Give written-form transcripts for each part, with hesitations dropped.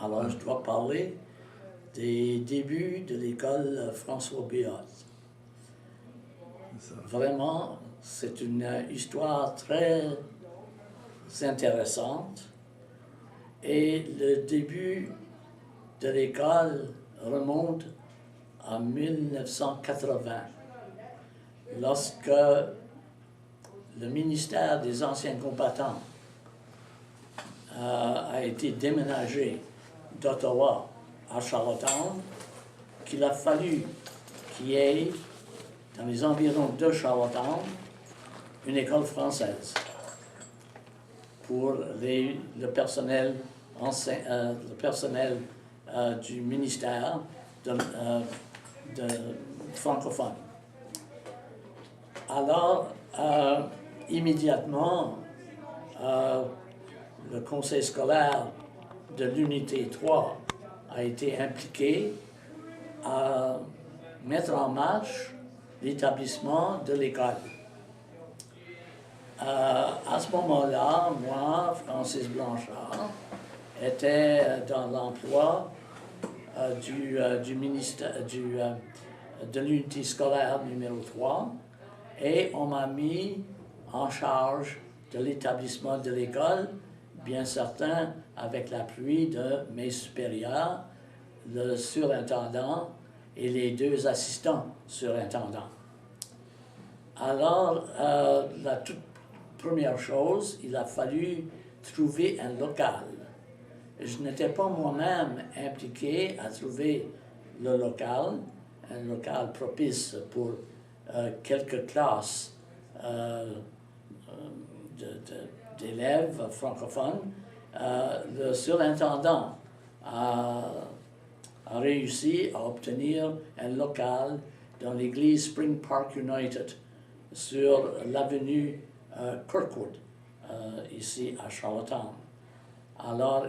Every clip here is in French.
Alors, je dois parler des débuts de l'école François Béat. Vraiment, c'est une histoire très intéressante. Et le début de l'école remonte en 1980, lorsque le ministère des Anciens combattants a été déménagé d'Ottawa à Charlottetown, qu'il a fallu qu'il y ait, dans les environs de Charlottetown, une école française pour le personnel, du ministère de francophone. Alors, immédiatement, le conseil scolaire de l'unité 3 a été impliqué à mettre en marche l'établissement de l'école. À ce moment-là, moi, Francis Blanchard, était dans l'emploi du ministère de l'unité scolaire numéro 3 et on m'a mis en charge de l'établissement de l'école, bien certain avec l'appui de mes supérieurs, le surintendant et les 2 assistants surintendants. Alors, la toute première chose, il a fallu trouver un local. Je n'étais pas moi-même impliqué à trouver le local, un local propice pour quelques classes d'élèves francophones. Le surintendant a réussi à obtenir un local dans l'église Spring Park United sur l'avenue Kirkwood, ici à Charlottetown. Alors,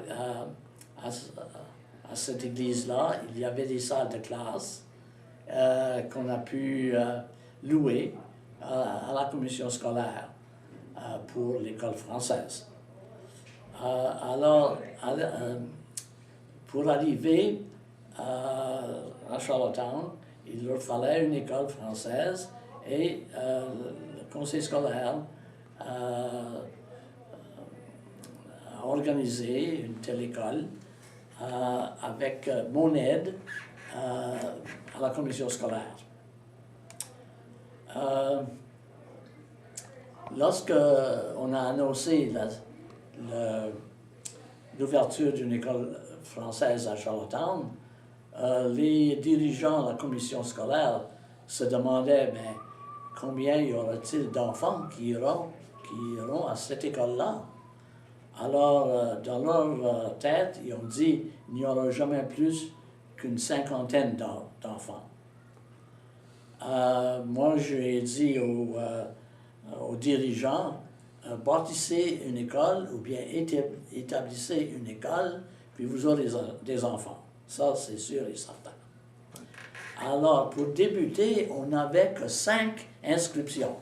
à cette église-là, il y avait des salles de classe qu'on a pu louer à la commission scolaire pour l'école française. Alors, pour arriver à Charlottetown, il leur fallait une école française et le conseil scolaire a organisé une telle école avec mon aide à la commission scolaire. Lorsque on a annoncé l'ouverture d'une école française à Charlottetown, les dirigeants de la commission scolaire se demandaient combien y aura-t-il d'enfants qui iront à cette école-là. Alors, dans leur tête, ils ont dit il n'y aura jamais plus qu'une 50aine d'enfants. Moi, j'ai dit aux dirigeants, bâtissez une école ou bien établissez une école, puis vous aurez des enfants. Ça, c'est sûr et certain. Alors, pour débuter, on n'avait que 5 inscriptions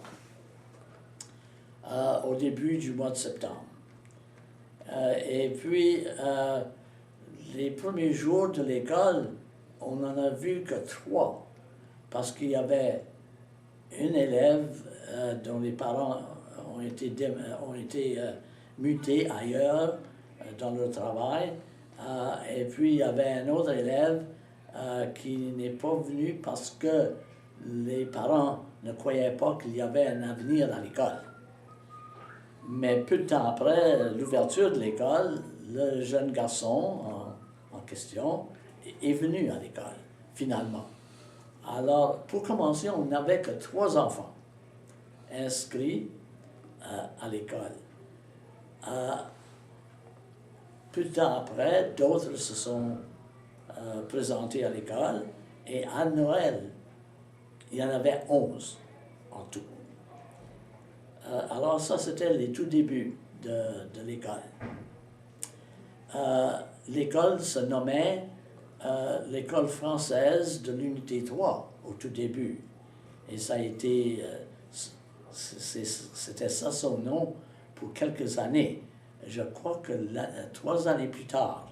au début du mois de septembre. Et puis, les premiers jours de l'école, on n'en a vu que 3, parce qu'il y avait une élève dont les parents ont été mutés ailleurs dans leur travail, et puis il y avait un autre élève qui n'est pas venu parce que les parents ne croyaient pas qu'il y avait un avenir à l'école. Mais peu de temps après l'ouverture de l'école, le jeune garçon en question est venu à l'école, finalement. Alors, pour commencer, on n'avait que 3 enfants inscrits à l'école. Peu de temps après, d'autres se sont présentés à l'école, et à Noël, il y en avait 11 en tout. Alors ça, c'était les tout débuts de l'école. L'école se nommait l'école française de l'unité 3 au tout début. Et ça a été, c'était ça son nom pour quelques années. Je crois que 3 années plus tard,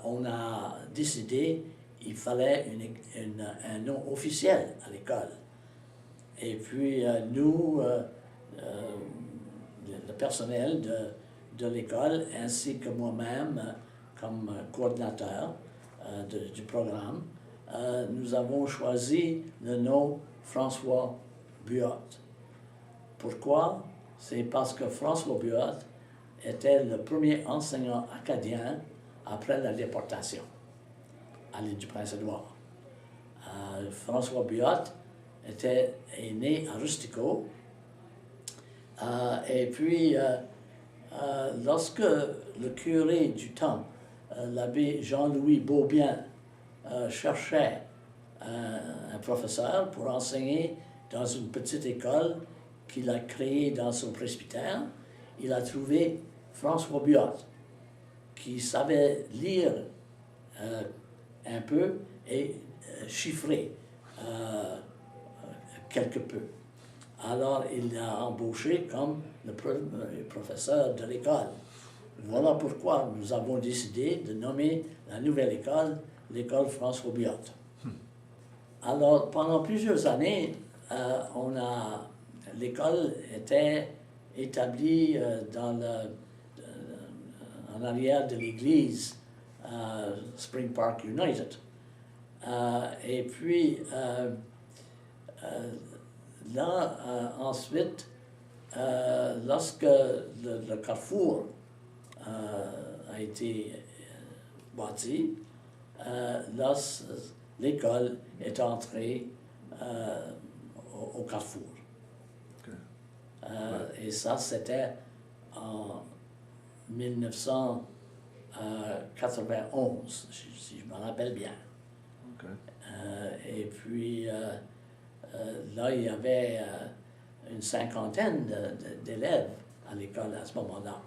on a décidé qu'il fallait un nom officiel à l'école. Et puis nous, le personnel de l'école, ainsi que moi-même, comme coordinateur du programme, nous avons choisi le nom François Buot. Pourquoi? C'est parce que François Buot était le premier enseignant acadien après la déportation à l'île du Prince-Édouard. François Buot est né à Rustico. Et puis, lorsque le curé du temps, l'abbé Jean-Louis Beaubien, cherchait un professeur pour enseigner dans une petite école qu'il a créée dans son presbytère, il a trouvé François Buot, qui savait lire un peu et chiffrer quelque peu. Alors, il l'a embauché comme le professeur de l'école. Voilà pourquoi nous avons décidé de nommer la nouvelle école l'école François Buot. Alors, pendant plusieurs années, l'école était établie en arrière de l'église Spring Park United. Et puis, ensuite, lorsque le carrefour a été bâti, l'école est entrée au carrefour. Okay. Et ça, c'était en 1991, si je me rappelle bien. Okay. Et puis, là, il y avait une cinquantaine d'élèves à l'école à ce moment-là.